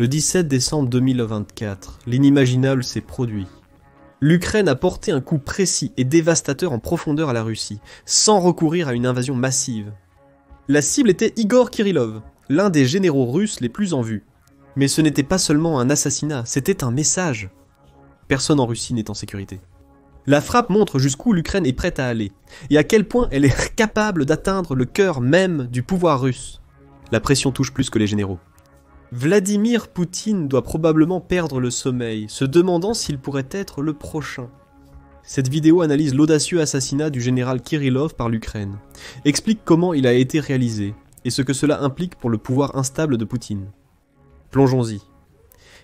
Le 17 décembre 2024, l'inimaginable s'est produit. L'Ukraine a porté un coup précis et dévastateur en profondeur à la Russie, sans recourir à une invasion massive. La cible était Igor Kirillov, l'un des généraux russes les plus en vue. Mais ce n'était pas seulement un assassinat, c'était un message. Personne en Russie n'est en sécurité. La frappe montre jusqu'où l'Ukraine est prête à aller, et à quel point elle est capable d'atteindre le cœur même du pouvoir russe. La pression touche plus que les généraux. Vladimir Poutine doit probablement perdre le sommeil, se demandant s'il pourrait être le prochain. Cette vidéo analyse l'audacieux assassinat du général Kirillov par l'Ukraine, explique comment il a été réalisé, et ce que cela implique pour le pouvoir instable de Poutine. Plongeons-y.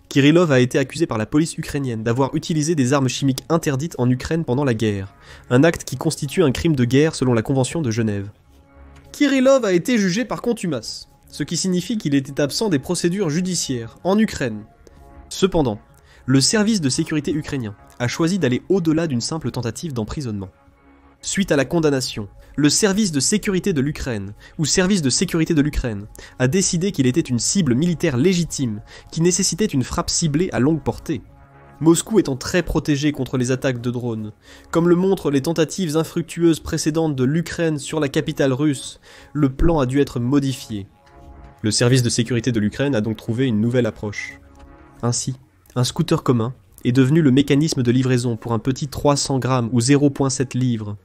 Kirillov a été accusé par la police ukrainienne d'avoir utilisé des armes chimiques interdites en Ukraine pendant la guerre, un acte qui constitue un crime de guerre selon la Convention de Genève. Kirillov a été jugé par contumace, ce qui signifie qu'il était absent des procédures judiciaires en Ukraine. Cependant, le service de sécurité ukrainien a choisi d'aller au-delà d'une simple tentative d'emprisonnement. Suite à la condamnation, le service de sécurité de l'Ukraine, ou service de sécurité de l'Ukraine, a décidé qu'il était une cible militaire légitime, qui nécessitait une frappe ciblée à longue portée. Moscou étant très protégé contre les attaques de drones, comme le montrent les tentatives infructueuses précédentes de l'Ukraine sur la capitale russe, le plan a dû être modifié. Le service de sécurité de l'Ukraine a donc trouvé une nouvelle approche. Ainsi, un scooter commun est devenu le mécanisme de livraison pour un petit 300 grammes ou 0,7 livres.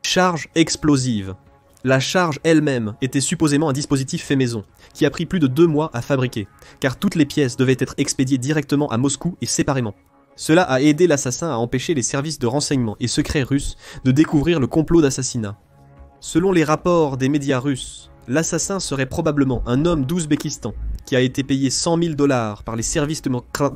Charge explosive. La charge elle-même était supposément un dispositif fait maison, qui a pris plus de 2 mois à fabriquer, car toutes les pièces devaient être expédiées directement à Moscou et séparément. Cela a aidé l'assassin à empêcher les services de renseignement et secrets russes de découvrir le complot d'assassinat. Selon les rapports des médias russes, l'assassin serait probablement un homme d'Ouzbékistan, qui a été payé 100 000 $ par les services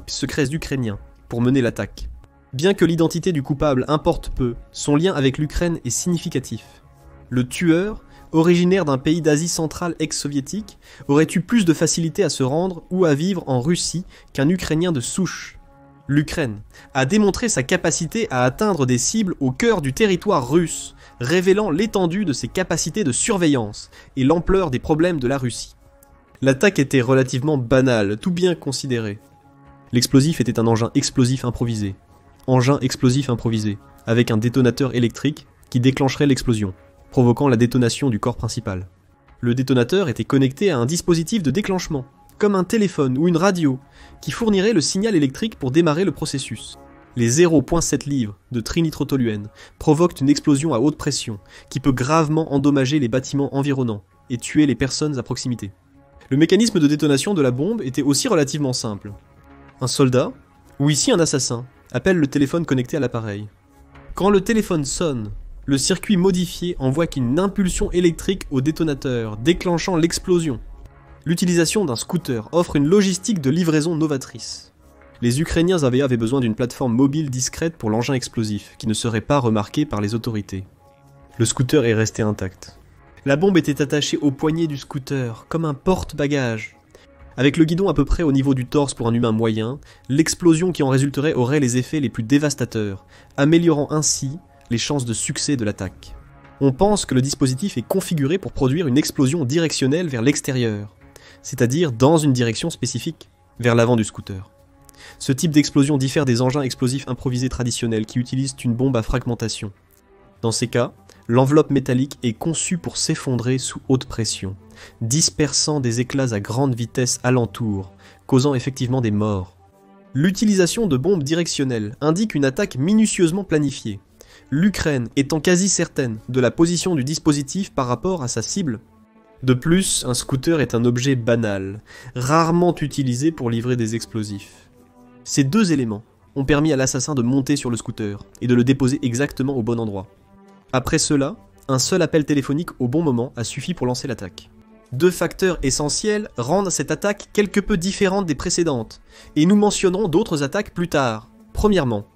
secrets ukrainiens pour mener l'attaque. Bien que l'identité du coupable importe peu, son lien avec l'Ukraine est significatif. Le tueur, originaire d'un pays d'Asie centrale ex-soviétique, aurait eu plus de facilité à se rendre ou à vivre en Russie qu'un Ukrainien de souche. L'Ukraine a démontré sa capacité à atteindre des cibles au cœur du territoire russe, révélant l'étendue de ses capacités de surveillance et l'ampleur des problèmes de la Russie. L'attaque était relativement banale, tout bien considéré. L'explosif était un engin explosif improvisé, avec un détonateur électrique qui déclencherait l'explosion, provoquant la détonation du corps principal. Le détonateur était connecté à un dispositif de déclenchement, comme un téléphone ou une radio, qui fournirait le signal électrique pour démarrer le processus. Les 0,7 livres de trinitrotoluène provoquent une explosion à haute pression, qui peut gravement endommager les bâtiments environnants et tuer les personnes à proximité. Le mécanisme de détonation de la bombe était aussi relativement simple. Un soldat, ou ici un assassin, appelle le téléphone connecté à l'appareil. Quand le téléphone sonne, le circuit modifié envoie une impulsion électrique au détonateur, déclenchant l'explosion. L'utilisation d'un scooter offre une logistique de livraison novatrice. Les Ukrainiens avaient besoin d'une plateforme mobile discrète pour l'engin explosif, qui ne serait pas remarqué par les autorités. Le scooter est resté intact. La bombe était attachée au poignet du scooter, comme un porte-bagages. Avec le guidon à peu près au niveau du torse pour un humain moyen, l'explosion qui en résulterait aurait les effets les plus dévastateurs, améliorant ainsi les chances de succès de l'attaque. On pense que le dispositif est configuré pour produire une explosion directionnelle vers l'extérieur, c'est-à-dire dans une direction spécifique, vers l'avant du scooter. Ce type d'explosion diffère des engins explosifs improvisés traditionnels qui utilisent une bombe à fragmentation. Dans ces cas, l'enveloppe métallique est conçue pour s'effondrer sous haute pression, dispersant des éclats à grande vitesse alentour, causant effectivement des morts. L'utilisation de bombes directionnelles indique une attaque minutieusement planifiée, l'Ukraine étant quasi certaine de la position du dispositif par rapport à sa cible. De plus, un scooter est un objet banal, rarement utilisé pour livrer des explosifs. Ces 2 éléments ont permis à l'assassin de monter sur le scooter et de le déposer exactement au bon endroit. Après cela, un seul appel téléphonique au bon moment a suffi pour lancer l'attaque. 2 facteurs essentiels rendent cette attaque quelque peu différente des précédentes, et nous mentionnerons d'autres attaques plus tard. Premièrement,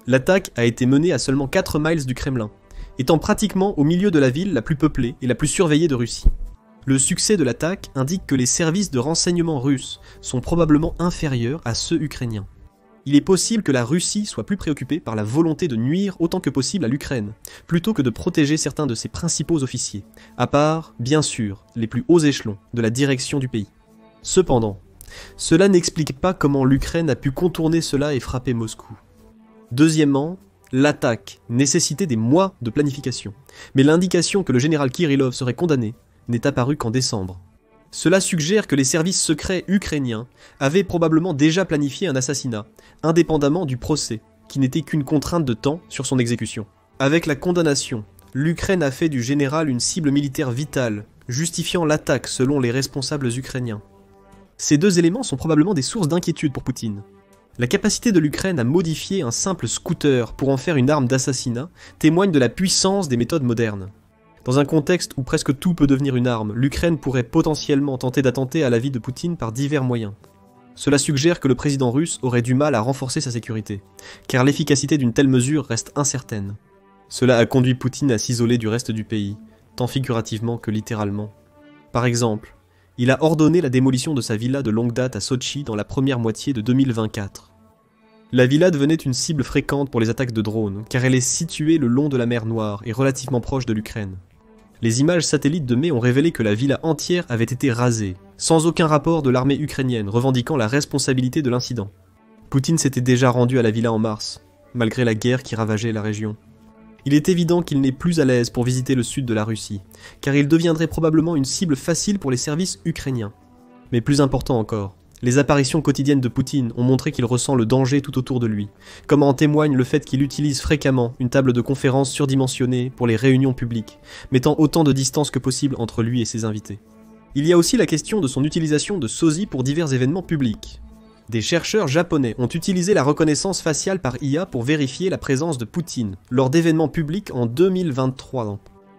l'attaque a été menée à seulement 4 miles du Kremlin, étant pratiquement au milieu de la ville la plus peuplée et la plus surveillée de Russie. Le succès de l'attaque indique que les services de renseignement russes sont probablement inférieurs à ceux ukrainiens. Il est possible que la Russie soit plus préoccupée par la volonté de nuire autant que possible à l'Ukraine, plutôt que de protéger certains de ses principaux officiers, à part, bien sûr, les plus hauts échelons de la direction du pays. Cependant, Cela n'explique pas comment l'Ukraine a pu contourner cela et frapper Moscou. Deuxièmement, l'attaque nécessitait des mois de planification, mais l'indication que le général Kirillov serait condamné n'est apparue qu'en décembre. Cela suggère que les services secrets ukrainiens avaient probablement déjà planifié un assassinat, indépendamment du procès, qui n'était qu'une contrainte de temps sur son exécution. Avec la condamnation, l'Ukraine a fait du général une cible militaire vitale, justifiant l'attaque selon les responsables ukrainiens. Ces deux éléments sont probablement des sources d'inquiétude pour Poutine. La capacité de l'Ukraine à modifier un simple scooter pour en faire une arme d'assassinat témoigne de la puissance des méthodes modernes. Dans un contexte où presque tout peut devenir une arme, l'Ukraine pourrait potentiellement tenter d'attenter à la vie de Poutine par divers moyens. Cela suggère que le président russe aurait du mal à renforcer sa sécurité, car l'efficacité d'une telle mesure reste incertaine. Cela a conduit Poutine à s'isoler du reste du pays, tant figurativement que littéralement. Par exemple, il a ordonné la démolition de sa villa de longue date à Sotchi dans la première moitié de 2024. La villa devenait une cible fréquente pour les attaques de drones, car elle est située le long de la mer Noire et relativement proche de l'Ukraine. Les images satellites de mai ont révélé que la villa entière avait été rasée, sans aucun rapport de l'armée ukrainienne revendiquant la responsabilité de l'incident. Poutine s'était déjà rendu à la villa en mars, malgré la guerre qui ravageait la région. Il est évident qu'il n'est plus à l'aise pour visiter le sud de la Russie, car il deviendrait probablement une cible facile pour les services ukrainiens. Mais plus important encore, les apparitions quotidiennes de Poutine ont montré qu'il ressent le danger tout autour de lui, comme en témoigne le fait qu'il utilise fréquemment une table de conférence surdimensionnée pour les réunions publiques, mettant autant de distance que possible entre lui et ses invités. Il y a aussi la question de son utilisation de sosie pour divers événements publics. Des chercheurs japonais ont utilisé la reconnaissance faciale par IA pour vérifier la présence de Poutine lors d'événements publics en 2023.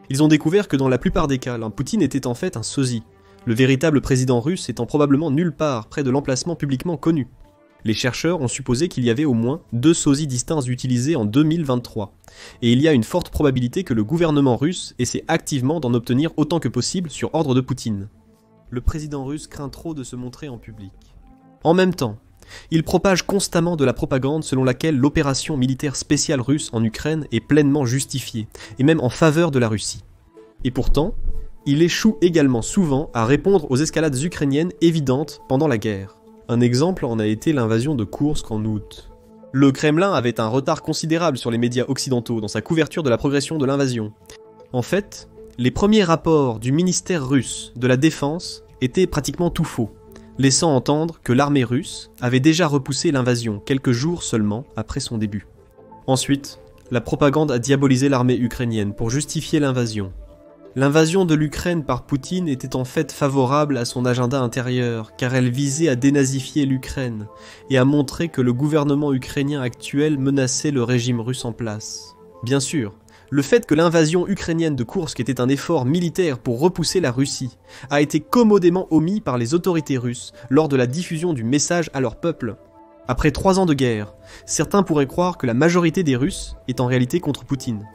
Ils ont découvert que dans la plupart des cas, Poutine était en fait un sosie, le véritable président russe étant probablement nulle part près de l'emplacement publiquement connu. Les chercheurs ont supposé qu'il y avait au moins 2 sosies distincts utilisés en 2023, et il y a une forte probabilité que le gouvernement russe essaie activement d'en obtenir autant que possible sur ordre de Poutine. Le président russe craint trop de se montrer en public. En même temps, il propage constamment de la propagande selon laquelle l'opération militaire spéciale russe en Ukraine est pleinement justifiée, et même en faveur de la Russie. Et pourtant, il échoue également souvent à répondre aux escalades ukrainiennes évidentes pendant la guerre. Un exemple en a été l'invasion de Koursk en août. Le Kremlin avait un retard considérable sur les médias occidentaux dans sa couverture de la progression de l'invasion. En fait, les premiers rapports du ministère russe de la Défense étaient pratiquement tout faux, laissant entendre que l'armée russe avait déjà repoussé l'invasion quelques jours seulement après son début. Ensuite, la propagande a diabolisé l'armée ukrainienne pour justifier l'invasion. L'invasion de l'Ukraine par Poutine était en fait favorable à son agenda intérieur, car elle visait à dénazifier l'Ukraine et à montrer que le gouvernement ukrainien actuel menaçait le régime russe en place. Bien sûr, le fait que l'invasion ukrainienne de Koursk était un effort militaire pour repousser la Russie a été commodément omis par les autorités russes lors de la diffusion du message à leur peuple. Après 3 ans de guerre, certains pourraient croire que la majorité des Russes est en réalité contre Poutine.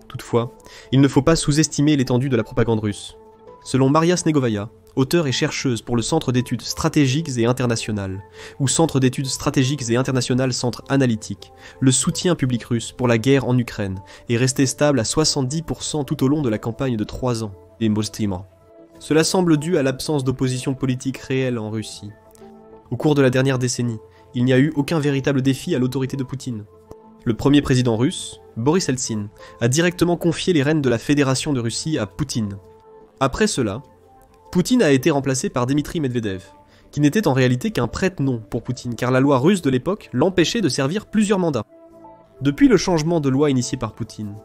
Toutefois, il ne faut pas sous-estimer l'étendue de la propagande russe. Selon Maria Snegovaya, auteure et chercheuse pour le Centre d'études stratégiques et internationales, ou Centre d'études stratégiques et internationales Centre analytique, le soutien public russe pour la guerre en Ukraine est resté stable à 70% tout au long de la campagne de 3 ans, et Mostima. Cela semble dû à l'absence d'opposition politique réelle en Russie. Au cours de la dernière décennie, il n'y a eu aucun véritable défi à l'autorité de Poutine. Le premier président russe, Boris Eltsine, a directement confié les rênes de la Fédération de Russie à Poutine. Après cela, Poutine a été remplacé par Dmitri Medvedev, qui n'était en réalité qu'un prête-nom pour Poutine, car la loi russe de l'époque l'empêchait de servir plusieurs mandats. Depuis le changement de loi initié par Poutine,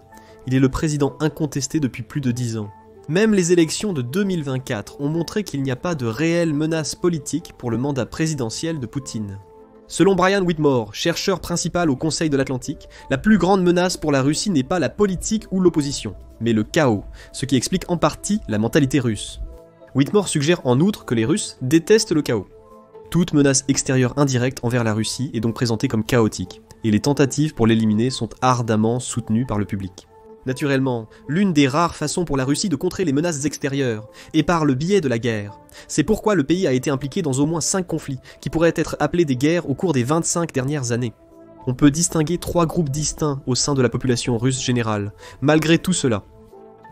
il est le président incontesté depuis plus de 10 ans. Même les élections de 2024 ont montré qu'il n'y a pas de réelle menace politique pour le mandat présidentiel de Poutine. Selon Brian Whitmore, chercheur principal au Conseil de l'Atlantique, la plus grande menace pour la Russie n'est pas la politique ou l'opposition, mais le chaos, ce qui explique en partie la mentalité russe. Whitmore suggère en outre que les Russes détestent le chaos. Toute menace extérieure indirecte envers la Russie est donc présentée comme chaotique, et les tentatives pour l'éliminer sont ardemment soutenues par le public. Naturellement, l'une des rares façons pour la Russie de contrer les menaces extérieures est par le biais de la guerre. C'est pourquoi le pays a été impliqué dans au moins 5 conflits, qui pourraient être appelés des guerres au cours des 25 dernières années. On peut distinguer 3 groupes distincts au sein de la population russe générale, malgré tout cela.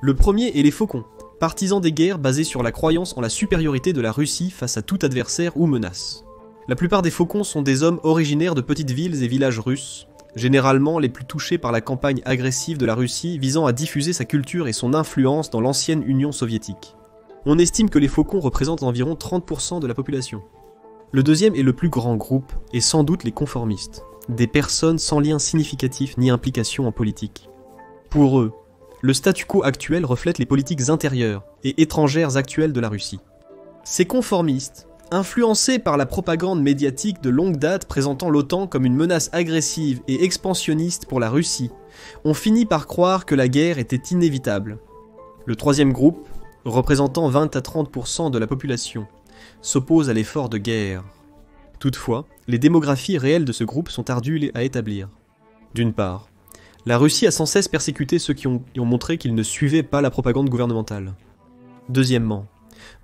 Le premier est les Faucons, partisans des guerres basées sur la croyance en la supériorité de la Russie face à tout adversaire ou menace. La plupart des faucons sont des hommes originaires de petites villes et villages russes, généralement les plus touchés par la campagne agressive de la Russie visant à diffuser sa culture et son influence dans l'ancienne Union soviétique. On estime que les faucons représentent environ 30% de la population. Le deuxième et le plus grand groupe est sans doute les conformistes, des personnes sans lien significatif ni implication en politique. Pour eux, le statu quo actuel reflète les politiques intérieures et étrangères actuelles de la Russie. Ces conformistes, influencés par la propagande médiatique de longue date présentant l'OTAN comme une menace agressive et expansionniste pour la Russie, ont fini par croire que la guerre était inévitable. Le troisième groupe, représentant 20 à 30% de la population, s'oppose à l'effort de guerre. Toutefois, les démographies réelles de ce groupe sont ardues à établir. D'une part, la Russie a sans cesse persécuté ceux qui ont montré qu'ils ne suivaient pas la propagande gouvernementale. Deuxièmement,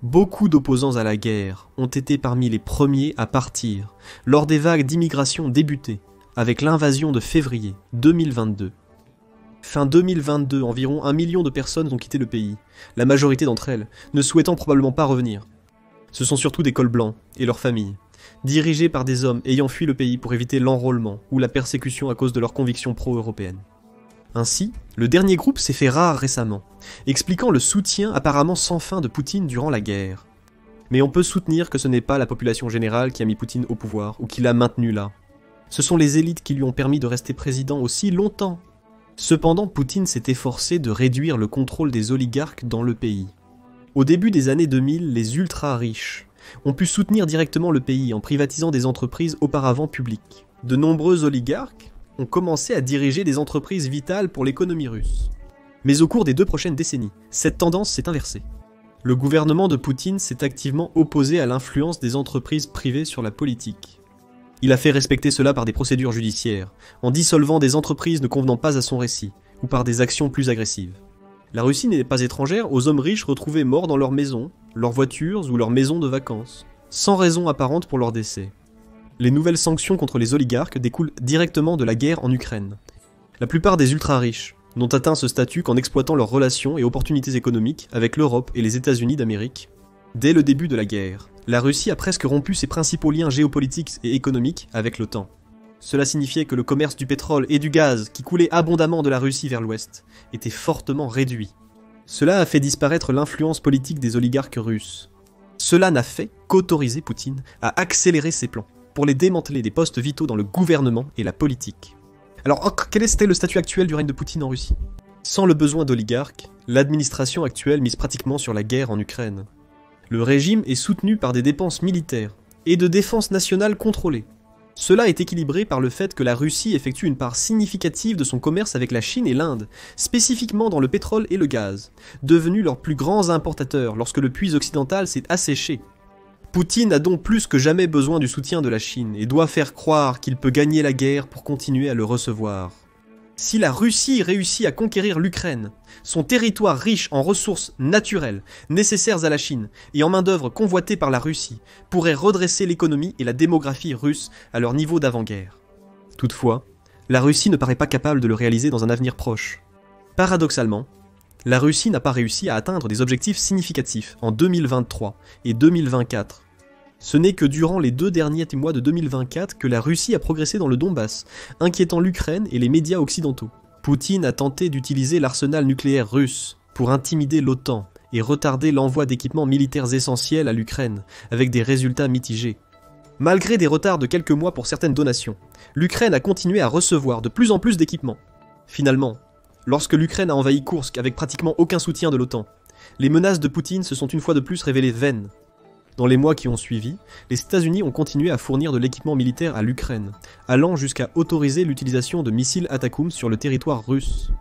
beaucoup d'opposants à la guerre ont été parmi les premiers à partir lors des vagues d'immigration débutées avec l'invasion de février 2022. Fin 2022, environ 1 million de personnes ont quitté le pays, la majorité d'entre elles ne souhaitant probablement pas revenir. Ce sont surtout des cols blancs et leurs familles, dirigés par des hommes ayant fui le pays pour éviter l'enrôlement ou la persécution à cause de leurs convictions pro-européennes. Ainsi, le dernier groupe s'est fait rare récemment, expliquant le soutien apparemment sans fin de Poutine durant la guerre. Mais on peut soutenir que ce n'est pas la population générale qui a mis Poutine au pouvoir ou qui l'a maintenu là. Ce sont les élites qui lui ont permis de rester président aussi longtemps. Cependant, Poutine s'est efforcé de réduire le contrôle des oligarques dans le pays. Au début des années 2000, les ultra-riches ont pu soutenir directement le pays en privatisant des entreprises auparavant publiques. De nombreux oligarques ont commencé à diriger des entreprises vitales pour l'économie russe. Mais au cours des 2 prochaines décennies, cette tendance s'est inversée. Le gouvernement de Poutine s'est activement opposé à l'influence des entreprises privées sur la politique. Il a fait respecter cela par des procédures judiciaires, en dissolvant des entreprises ne convenant pas à son récit, ou par des actions plus agressives. La Russie n'est pas étrangère aux hommes riches retrouvés morts dans leurs maisons, leurs voitures ou leurs maisons de vacances, sans raison apparente pour leur décès. Les nouvelles sanctions contre les oligarques découlent directement de la guerre en Ukraine. La plupart des ultra-riches n'ont atteint ce statut qu'en exploitant leurs relations et opportunités économiques avec l'Europe et les États-Unis d'Amérique. Dès le début de la guerre, la Russie a presque rompu ses principaux liens géopolitiques et économiques avec l'OTAN. Cela signifiait que le commerce du pétrole et du gaz, qui coulait abondamment de la Russie vers l'ouest, était fortement réduit. Cela a fait disparaître l'influence politique des oligarques russes. Cela n'a fait qu'autoriser Poutine à accélérer ses plans pour les démanteler des postes vitaux dans le gouvernement et la politique. Alors, quel était le statut actuel du règne de Poutine en Russie ? Sans le besoin d'oligarques, l'administration actuelle mise pratiquement sur la guerre en Ukraine. Le régime est soutenu par des dépenses militaires et de défense nationale contrôlées. Cela est équilibré par le fait que la Russie effectue une part significative de son commerce avec la Chine et l'Inde, spécifiquement dans le pétrole et le gaz, devenus leurs plus grands importateurs lorsque le puits occidental s'est asséché. Poutine a donc plus que jamais besoin du soutien de la Chine et doit faire croire qu'il peut gagner la guerre pour continuer à le recevoir. Si la Russie réussit à conquérir l'Ukraine, son territoire riche en ressources naturelles, nécessaires à la Chine, et en main-d'œuvre convoitée par la Russie, pourrait redresser l'économie et la démographie russe à leur niveau d'avant-guerre. Toutefois, la Russie ne paraît pas capable de le réaliser dans un avenir proche. Paradoxalement, la Russie n'a pas réussi à atteindre des objectifs significatifs en 2023 et 2024. Ce n'est que durant les 2 derniers mois de 2024 que la Russie a progressé dans le Donbass, inquiétant l'Ukraine et les médias occidentaux. Poutine a tenté d'utiliser l'arsenal nucléaire russe pour intimider l'OTAN et retarder l'envoi d'équipements militaires essentiels à l'Ukraine, avec des résultats mitigés. Malgré des retards de quelques mois pour certaines donations, l'Ukraine a continué à recevoir de plus en plus d'équipements. Finalement, lorsque l'Ukraine a envahi Koursk avec pratiquement aucun soutien de l'OTAN, les menaces de Poutine se sont une fois de plus révélées vaines. Dans les mois qui ont suivi, les États-Unis ont continué à fournir de l'équipement militaire à l'Ukraine, allant jusqu'à autoriser l'utilisation de missiles Atakum sur le territoire russe.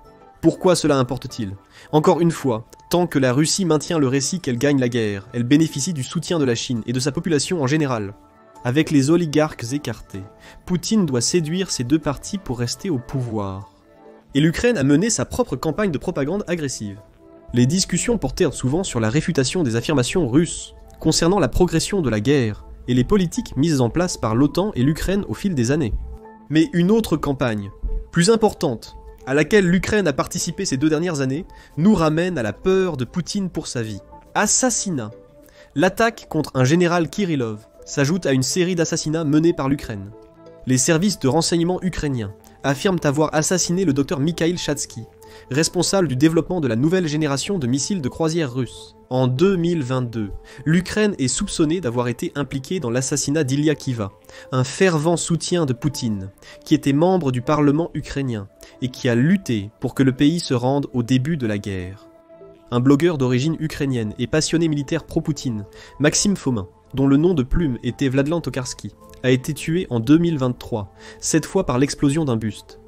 Pourquoi cela importe-t-il ? Encore une fois, tant que la Russie maintient le récit qu'elle gagne la guerre, elle bénéficie du soutien de la Chine et de sa population en général. Avec les oligarques écartés, Poutine doit séduire ces 2 parties pour rester au pouvoir. Et l'Ukraine a mené sa propre campagne de propagande agressive. Les discussions portaient souvent sur la réfutation des affirmations russes concernant la progression de la guerre et les politiques mises en place par l'OTAN et l'Ukraine au fil des années. Mais une autre campagne, plus importante, à laquelle l'Ukraine a participé ces 2 dernières années, nous ramène à la peur de Poutine pour sa vie. Assassinat. L'attaque contre un général Kirillov, s'ajoute à une série d'assassinats menés par l'Ukraine. Les services de renseignement ukrainiens affirment avoir assassiné le docteur Mikhail Shatsky, responsable du développement de la nouvelle génération de missiles de croisière russes. En 2022, l'Ukraine est soupçonnée d'avoir été impliquée dans l'assassinat d'Ilya Kiva, un fervent soutien de Poutine, qui était membre du Parlement ukrainien et qui a lutté pour que le pays se rende au début de la guerre. Un blogueur d'origine ukrainienne et passionné militaire pro-Poutine, Maxime Fomin, dont le nom de plume était Vladlan Tokarski, a été tué en 2023, cette fois par l'explosion d'un buste.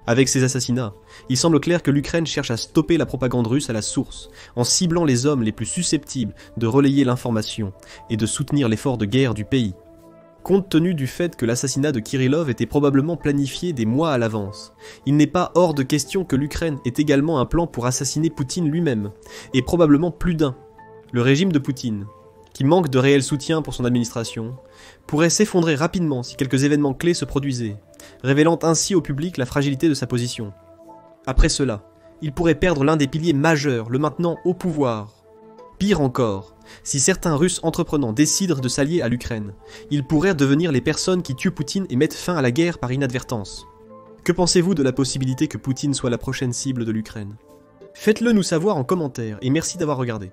Avec ces assassinats, il semble clair que l'Ukraine cherche à stopper la propagande russe à la source, en ciblant les hommes les plus susceptibles de relayer l'information et de soutenir l'effort de guerre du pays. Compte tenu du fait que l'assassinat de Kirillov était probablement planifié des mois à l'avance, il n'est pas hors de question que l'Ukraine ait également un plan pour assassiner Poutine lui-même, et probablement plus d'un. Le régime de Poutine, qui manque de réel soutien pour son administration, pourrait s'effondrer rapidement si quelques événements clés se produisaient, révélant ainsi au public la fragilité de sa position. Après cela, il pourrait perdre l'un des piliers majeurs, le maintenant au pouvoir. Pire encore, si certains Russes entreprenants décident de s'allier à l'Ukraine, ils pourraient devenir les personnes qui tuent Poutine et mettent fin à la guerre par inadvertance. Que pensez-vous de la possibilité que Poutine soit la prochaine cible de l'Ukraine ? Faites-le nous savoir en commentaire et merci d'avoir regardé.